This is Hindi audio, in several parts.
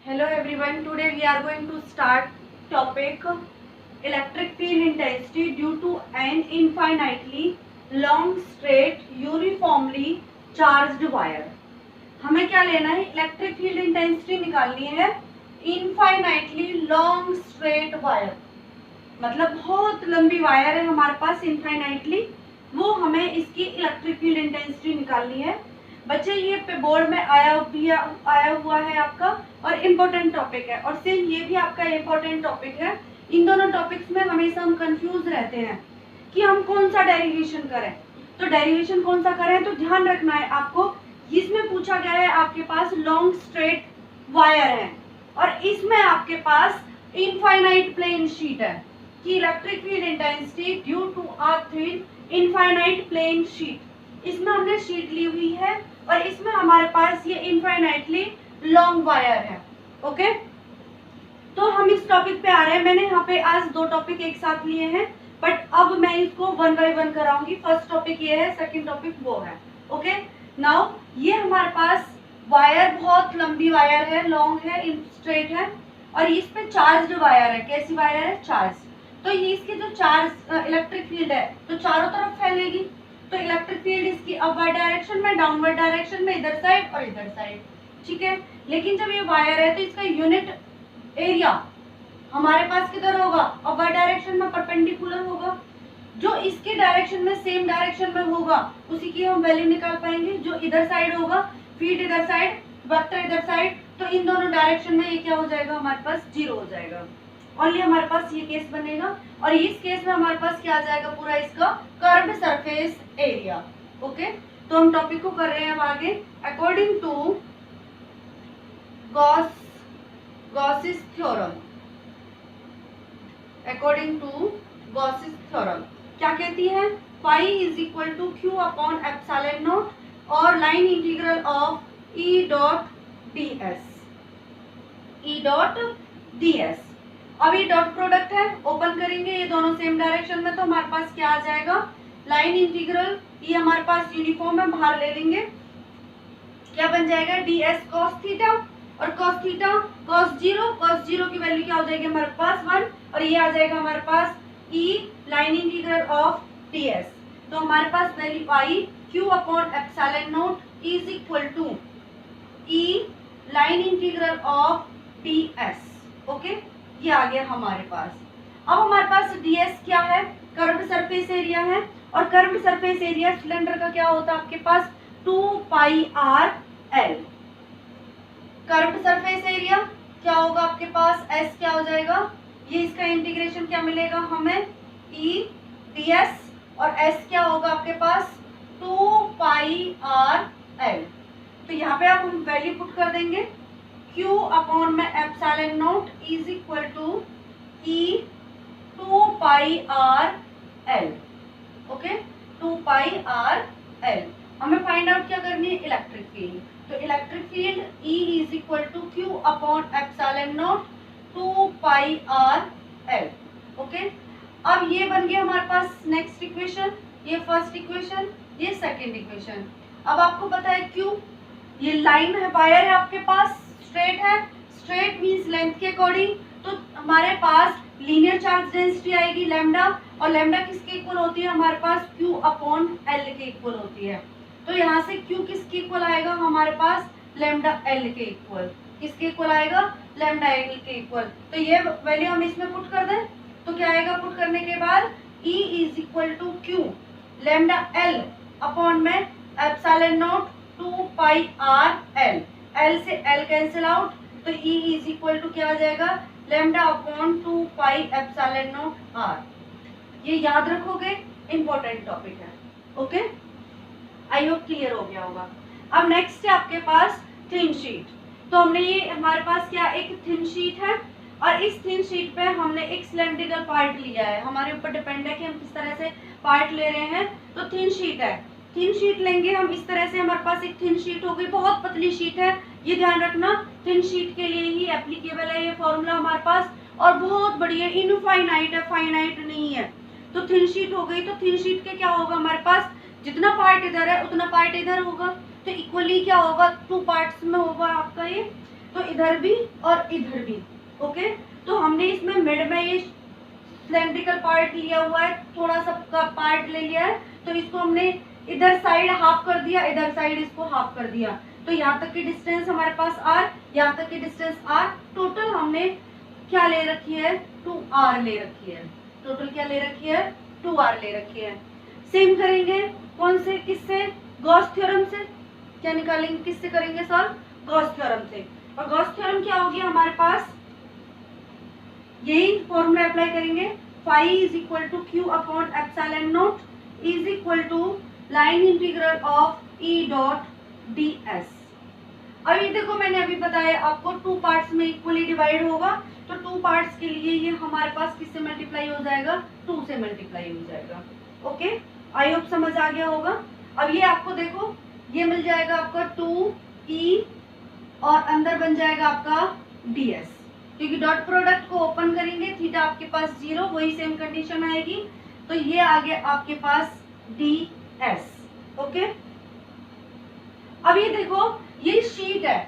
Hello everyone, today we are going to start topic electric field intensity due to an infinitely long straight uniformly charged wire. हमें क्या लेना है, इलेक्ट्रिक फील्ड इंटेंसिटी निकालनी है इनफाइनाइटली लॉन्ग स्ट्रेट वायर, मतलब बहुत लंबी वायर है हमारे पास इनफाइनाइटली, वो हमें इसकी इलेक्ट्रिक फील्ड इंटेंसिटी निकालनी है। बच्चे ये पे बोर्ड में आया हुआ है आपका और इम्पोर्टेंट टॉपिक है, और सेम ये भी आपका इम्पोर्टेंट टॉपिक है। इन दोनों टॉपिक्स में हमेशा हम कंफ्यूज रहते हैं कि हम कौन सा डेरिवेशन करें, तो डेरिवेशन कौन सा करें, तो ध्यान रखना है आपको। इसमें पूछा गया है आपके पास लॉन्ग स्ट्रेट वायर है और इसमें आपके पास इनफाइनाइट प्लेन शीट है कि electric field intensity due to a thin infinite plane sheet. इसमें हमने शीट ली हुई है और इसमें हमारे पास ये इनफाइनाइटली लॉन्ग वायर है। ओके, तो हम इस टॉपिक पे आ रहे हैं। मैंने यहाँ पे आज दो टॉपिक एक साथ लिए हैं, बट अब मैं इसको वन बाय वन कराऊंगी। फर्स्ट टॉपिक ये है, सेकंड टॉपिक वो है। ओके, नाउ ये हमारे पास वायर बहुत लंबी वायर है, लॉन्ग है, स्ट्रेट है और इस पे चार्ज्ड वायर है। कैसी वायर है? चार्ज। तो ये इसकी जो चार्ज इलेक्ट्रिक फील्ड है तो चारों तरफ फैलेगी, तो इलेक्ट्रिक फील्ड इसकी अपवर्ड डायरेक्शन में, डाउनवर्ड डायरेक्शन में, इधर साइड और इधर साइड। ठीक है, लेकिन जब ये वायर है तो इसका यूनिट एरिया हमारे पास किधर होगा? अपवर्ड डायरेक्शन में परपेंडिकुलर होगा। जो इसके डायरेक्शन में सेम डायरेक्शन में होगा उसी की हम वैल्यू निकाल पाएंगे। जो इधर साइड होगा, फील्ड इधर साइड, वेक्टर इधर साइड, तो इन दोनों डायरेक्शन में ये क्या हो जाएगा? हमारे पास जीरो हो जाएगा। और ये हमारे पास ये केस बनेगा और इस केस में हमारे पास क्या आ जाएगा? पूरा इसका कर्व्ड सरफेस एरिया। ओके, तो हम टॉपिक को कर रहे हैं अब आगे। According to Gauss's theorem, according to Gauss's theorem क्या कहती है? Phi is equal to Q upon epsilon naught और line integral of E dot D s, E dot D S. अब ये डॉट प्रोडक्ट है, ओपन करेंगे ये दोनों सेम डायरेक्शन में, तो हमारे पास क्या आ जाएगा? लाइन इंटीग्रल, ये हमारे पास यूनिफॉर्म है, बाहर ले लेंगे, क्या बन जाएगा? डी एस कॉस थीटा और कॉस थीटा कॉस जीरो की वैल्यू क्या हो जाएगी हमारे पास? 1, और ये आ जाएगा हमारे पास E line integral of d s. तो हमारे पास वैल्यू आई q upon epsilon naught is equal to E line integral of d s. Okay, ये आ गया हमारे पास। अब हमारे पास ds क्या है? कर्व्ड सरफेस एरिया है, और कर्व्ड सरफेस एरिया सिलेंडर का क्या होता है आपके पास? 2 pi r l. Curved surface area क्या होगा आपके पास? s क्या हो जाएगा? ये इसका इंटीग्रेशन क्या मिलेगा हमें? e ds, और s क्या होगा आपके पास? 2 पाई आर एल। तो यहाँ पे आप हम वैल्यू पुट कर देंगे, Q अपॉन में epsilon naught is equal to E 2 pi r l. Okay, 2 pi r l. हमें फाइंड आउट क्या करनी है? Electric field. तो electric field E is equal to Q upon epsilon naught 2 pi r l. Okay, अब ये बन गया हमारे पास नेक्स्ट इक्वेशन, ये फर्स्ट इक्वेशन, ये सेकेंड इक्वेशन। अब आपको पता है Q, ये लाइन है, वायर है आपके पास, स्ट्रेट है, स्ट्रेट मींस लेंथ के अकॉर्डिंग, तो हमारे पास लीनियर चार्ज डेंसिटी आएगी लैम्डा, और लैम्डा किसके इक्वल होती है? हमारे पास Q अपॉन L के इक्वल होती है। तो यहाँ से Q किसके इक्वल आएगा? हमारे पास लैम्डा L के इक्वल। किसके इक्वल आएगा? लैम्डा L के इक्वल। तो ये वैल्यू हम इसमें पुट कर दें तो क्या आएगा? पुट करने के बाद E is equal to Q lambda L upon में epsilon naught 2 pi r l. L से L कैंसिल आउट, तो E इज इक्वल टू क्या आ जाएगा? Lambda upon 2 pi epsilon naught r. ये याद रखोगे, इंपॉर्टेंट टॉपिक है। ओके, आई होप क्लियर हो गया होगा। अब नेक्स्ट है आपके पास थिन शीट। तो हमने ये हमारे पास क्या एक थिन शीट है, और इस थिन शीट पे हमने एक सिलेंड्रिकल पार्ट लिया है। हमारे ऊपर डिपेंड है कि हम किस तरह से पार्ट ले रहे हैं। तो थिन शीट है, थिन शीट लेंगे हम इस तरह से। हमारे पास एक थिन शीट हो गई, बहुत पतली शीट है, ये ध्यान रखना। थिन शीट के लिए ही एप्लीकेबल है ये फॉर्मूला हमारे पास, और बहुत बड़ी है, इनफाइनाइट है, फाइनाइट नहीं है। तो थिन शीट हो गई, तो थिन शीट के क्या होगा हमारे पास? जितना पार्ट इधर है उतना पार्ट इधर होगा, तो इक्वली क्या होगा? 2 पार्ट्स में होगा आपका ये तो इधर भी और इधर भी। ओके, तो हमने इसमें मिड में ये सिलेंड्रिकल पार्ट लिया हुआ है, थोड़ा सा का पार्ट ले लिया है, तो इसको हमने इधर साइड हाफ कर दिया, इधर साइड इसको हाफ कर दिया। तो यहाँ तक की डिस्टेंस हमारे पास r, यहाँ तक की डिस्टेंस r, टोटल हमने क्या ले रखी है, 2r ले रखी है। टोटल क्या ले रखी है, 2r ले रखी है। सेम करेंगे कौन से, किससे, गॉस थ्योरम से। क्या निकालेंगे, किससे करेंगे सॉल्व, गॉस थ्योरम से। और गॉस थ्योरम क्या होगी हमारे पास, यही फॉर्मूला अप्लाई करेंगे, phi is equal to Q upon epsilon naught is equal to line integral of E dot D S. अब ये देखो मैंने अभी बताया आपको 2 पार्ट्स में इक्वली डिवाइड होगा, तो 2 पार्ट्स के लिए ये हमारे पास किससे मल्टीप्लाई हो जाएगा, 2 से मल्टीप्लाई हो जाएगा। ओके, आई होप समझ आ गया होगा। अब ये आपको देखो, ये मिल जाएगा आपका 2e और अंदर बन जाएगा आपका ds, क्योंकि डॉट प्रोडक्ट को ओपन करेंगे, थीटा आपके पास 0, वही सेम कंडीशन आएगी। तो ये आ गया आपके पास ds। ओके, अब ये देखो ये शीट है,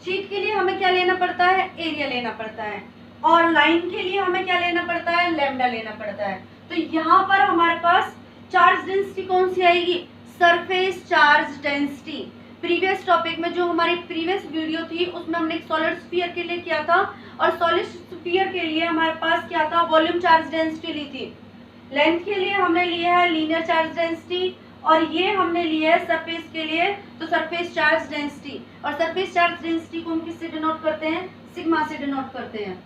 शीट के लिए हमें क्या लेना पड़ता है, एरिया लेना पड़ता है, और लाइन के लिए हमें क्या लेना पड़ता है, लैम्डा लेना पड़ता है। तो यहाँ पर हमारे पास चार्ज डेंसिटी कौन सी आएगी, surface charge density. Previous topic में जो हमारी प्रीवियस वीडियो थी उसमें हमने एक सॉलिड स्फीयर के लिए किया था, और सॉलिड स्फीयर के लिए हमारे पास क्या था, वॉल्यूम चार्ज डेंसिटी ली थी। लेंथ के लिए हमने लिया है लीनियर चार्ज डेंसिटी, और ये हमने लिया है सरफेस के लिए, तो सरफेस चार्ज डेंसिटी। और सरफेस चार्ज डेंसिटी को हम किससे डिनोट करते हैं, सिग्मा से डिनोट करते हैं,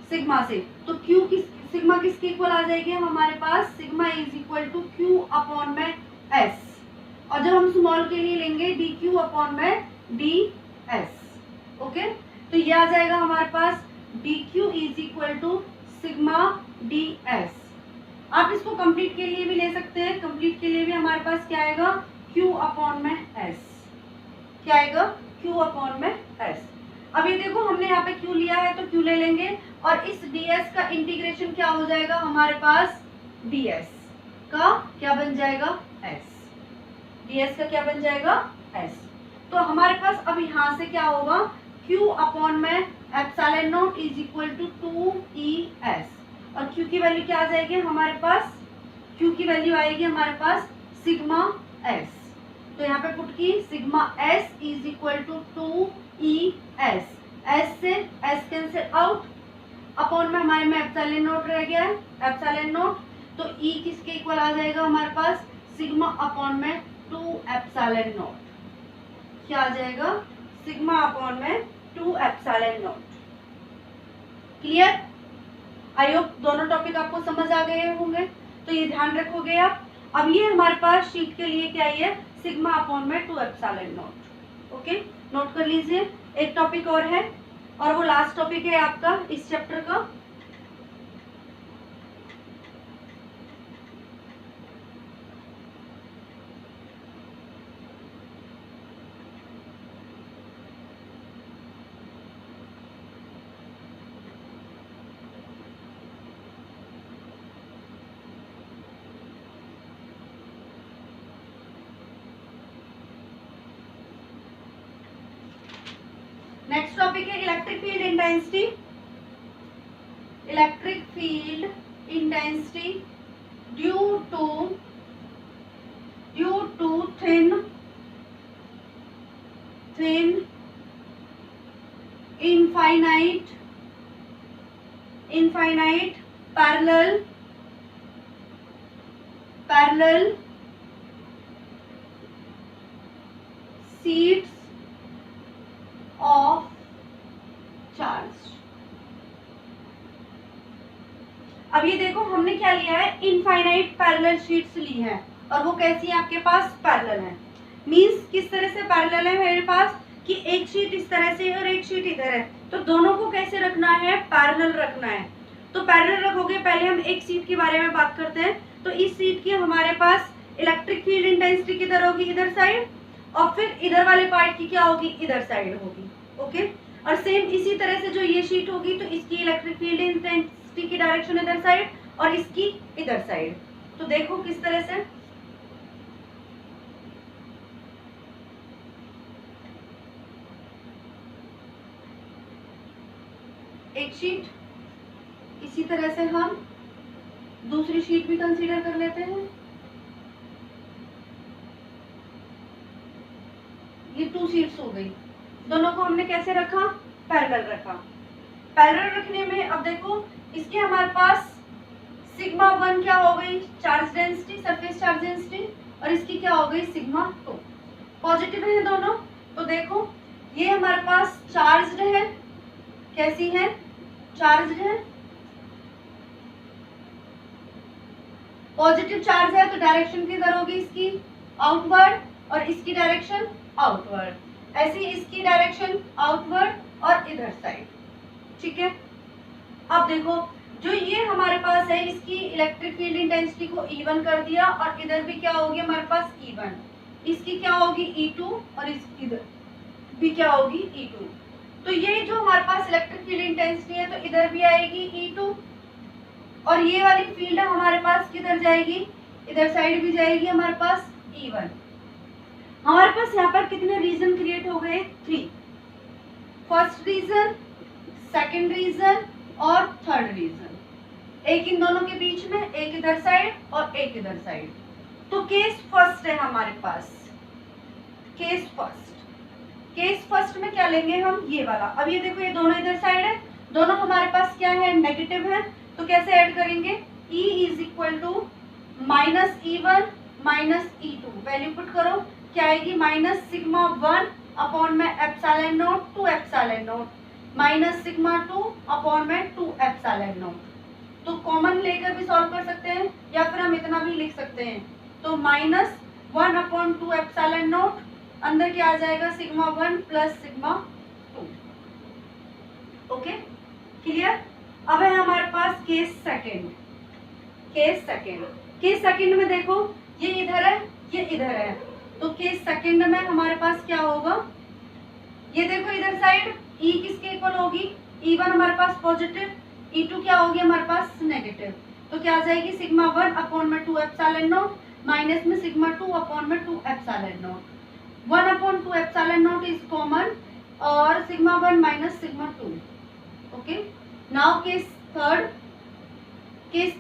सिग्मा से। तो क्यू किस, सिग्मा किसके इक्वल आ जाएगी हमारे पास, sigma is equal to Q upon में एस, और जब हम स्मॉल के लिए लेंगे डी क्यू अपॉन में डी एस। ओके, तो ये आ जाएगा हमारे पास d q is equal to sigma d s. आप इसको कंप्लीट के लिए भी ले सकते हैं, कंप्लीट के लिए भी हमारे पास क्या आएगा, Q अपॉन में S, क्या आएगा, Q अपॉन में S। अब ये देखो हमने यहाँ पे Q लिया है तो Q ले लेंगे, और इस ds का इंटीग्रेशन क्या हो जाएगा हमारे पास, ds का क्या बन जाएगा, S, ds का क्या बन जाएगा, S। तो हमारे पास अब यहाँ से क्या होगा, Q अपॉन में epsilon naught is equal to 2es, और Q की वैल्यू क्या आ जाएगी हमारे पास, Q की वैल्यू आएगी हमारे पास सिग्मा S। तो यहाँ पे पुट की sigma S is equal to 2es, S से S कैंसिल आउट, अपॉन में हमारे में एप्सिलॉन नॉट रह गया है, एप्सिलॉन नॉट, तो E किसके इक्वल आ जाएगा हमारे पास, सिग्मा अपॉन में 2 एप्सिलॉन नॉट, क्या आ जाएगा, सिग्मा अपॉन में 2 epsilon not. Clear, I hope दोनों टॉपिक आपको समझ आ गए होंगे, तो ये ध्यान रखोगे आप। अब ये हमारे पास शीट के लिए क्या है, सिग्मा अपॉन में 2 एप्सिलॉन नॉट। ओके, नोट कर लीजिए। एक टॉपिक और है, और वो लास्ट टॉपिक है आपका इस चैप्टर का। नेक्स्ट टॉपिक है electric field intensity. Electric field intensity due to thin infinite parallel sheets of charge. अब ये देखो हमने क्या लिया है, इनफाइनाइट पैरेलल शीट्स ली है, और वो कैसी है आपके पास, पैरेलल है। मींस किस तरह से पैरेलल है मेरे पास, कि एक शीट इस तरह से है और एक शीट इधर है, तो दोनों को कैसे रखना है, पैरेलल रखना है। तो पैरेलल रखोगे, पहले हम एक शीट के बारे में बात करते हैं। तो इस शीट की हमारे पास इलेक्ट्रिक फील्ड इंटेंसिटी किधर होगी, इधर साइड, और फिर इधर वाले पार्ट की क्या होगी, इधर साइड होगी। ओके, और सेम इसी तरह से जो ये शीट होगी, तो इसकी इलेक्ट्रिक फील्ड इंटेंसिटी की डायरेक्शन इधर साइड और इसकी इधर साइड। तो देखो किस तरह से, एक शीट, इसी तरह से हम दूसरी शीट भी कंसीडर कर लेते हैं। ये 2 शीट्स हो गई, दोनों को हमने कैसे रखा, पैरेलल रखा। पैरेलल रखने में अब देखो इसके हमारे पास सिग्मा 1 क्या हो गई, charge density, surface charge density, और इसकी क्या हो गई सिग्मा 2। पॉजिटिव है दोनों, तो देखो ये हमारे पास चार्ज्ड है, कैसी है, चार्ज्ड है, पॉजिटिव चार्ज है, तो डायरेक्शन किधर होगी इसकी, आउटवर्ड, और इसकी डायरेक्शन आउटवर्ड, ऐसी इसकी डायरेक्शन आउटवर्ड और इधर साइड, ठीक है। अब देखो जो ये हमारे पास है इसकी इलेक्ट्रिक फील्ड इंटेंसिटी को E1 कर दिया, और इधर भी क्या होगी हमारे पास E1, इसकी क्या होगी E2, और इसकी इधर भी क्या होगी E2। तो ये जो हमारे पास इलेक्ट्रिक फील्ड इंटेंसिटी है तो इधर भी आएगी E2, और ये वाली फील्ड हमारे पास किधर जाएगी, इधर साइड भी जाएगी हमारे पास E1। हमारे पास यहाँ पर कितने रीजन क्रिएट हो गए, 3, फर्स्ट रीजन, सेकंड रीजन और थर्ड रीजन, एक इन दोनों के बीच में, एक इधर साइड और एक इधर साइड। तो केस फर्स्ट है हमारे पास, केस फर्स्ट में क्या लेंगे हम, ये वाला। अब ये देखो ये दोनों इधर साइड है, दोनों हमारे पास क्या है, नेगेटिव है, तो कैसे ऐड करेंगे, E is equal to minus E1 minus E2, value put करो, क्या आएगी, माइनस सिग्मा 1 अपॉन में epsilon naught 2 epsilon naught, minus sigma 2 upon में 2 एप्सिलॉन नॉट। तो कॉमन लेकर भी सॉल्व कर सकते हैं, या फिर हम इतना भी लिख सकते हैं, तो माइनस 1 अपॉन 2 एप्सिलॉन नॉट, अंदर क्या आ जाएगा, sigma 1 plus sigma 2। Okay, clear. अब है हमारे पास केस सेकंड। केस सेकंड में देखो ये इधर है, ये इधर है, तो केस सेकंड में हमारे पास क्या होगा, ये देखो इधर साइड E किसके इक्वल होगी, E1 हमारे पास पॉजिटिव, E2 क्या होगी हमारे पास नेगेटिव, तो क्या आ जाएगी सिग्मा 1 अपॉन में 2 एप्सिलॉन नॉट, माइनस में सिग्मा 2 अपॉन में 2 epsilon naught. 1 upon 2 epsilon naught is common, और sigma 1 minus sigma 2। Okay, now case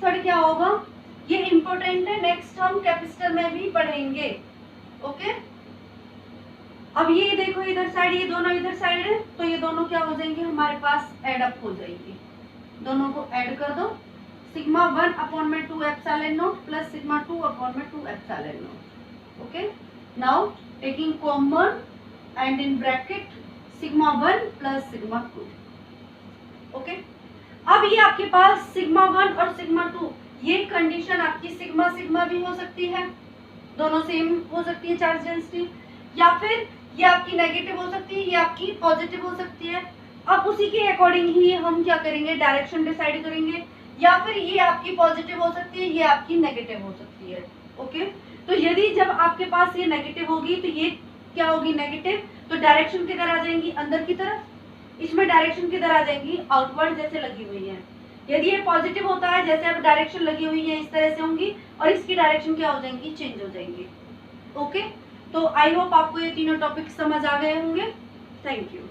third क्या होगा, ये इंपॉर्टेंट है, नेक्स्ट हम कैपेसिटर में भी पढ़ेंगे। ओके, अब ये देखो इधर साइड, ये दोनों इधर साइड है, तो ये दोनों क्या हो जाएंगे हमारे पास, एड अप हो जाएंगे, दोनों को ऐड कर दो, सिग्मा 1 अपॉन में 2 epsilon not plus sigma 2 upon में 2 epsilon not. Okay, now taking common and in bracket sigma 1 plus sigma 2। Okay, अब ये आपके पास सिग्मा 1 और सिग्मा 2, ये कंडीशन आपकी सिग्मा सिग्मा भी हो सकती है, दोनों सेम हो सकती है चार्ज डेंसिटी, या फिर ये आपकी नेगेटिव हो सकती है, ये आपकी पॉजिटिव हो सकती है। अब उसी के अकॉर्डिंग ही हम क्या करेंगे, डायरेक्शन डिसाइड करेंगे, या फिर ये आपकी पॉजिटिव हो सकती है, ये आपकी नेगेटिव हो सकती है। ओके, तो यदि जब आपके पास ये नेगेटिव होगी तो ये क्या होगी, नेगेटिव, तो डायरेक्शन किधर आ जाएंगी, अंदर की तरफ, इसमें डायरेक्शन किधर आ जाएंगी, आउटवर्ड जैसे लगी हुई है। यदि ये पॉजिटिव होता है, जैसे अब डायरेक्शन लगी हुई है इस तरह से होंगी, और इसकी डायरेक्शन क्या हो जाएंगी, चेंज हो जाएंगी। ओके, तो आई होप आपको ये तीनों टॉपिक समझ आ गए होंगे। Thank you.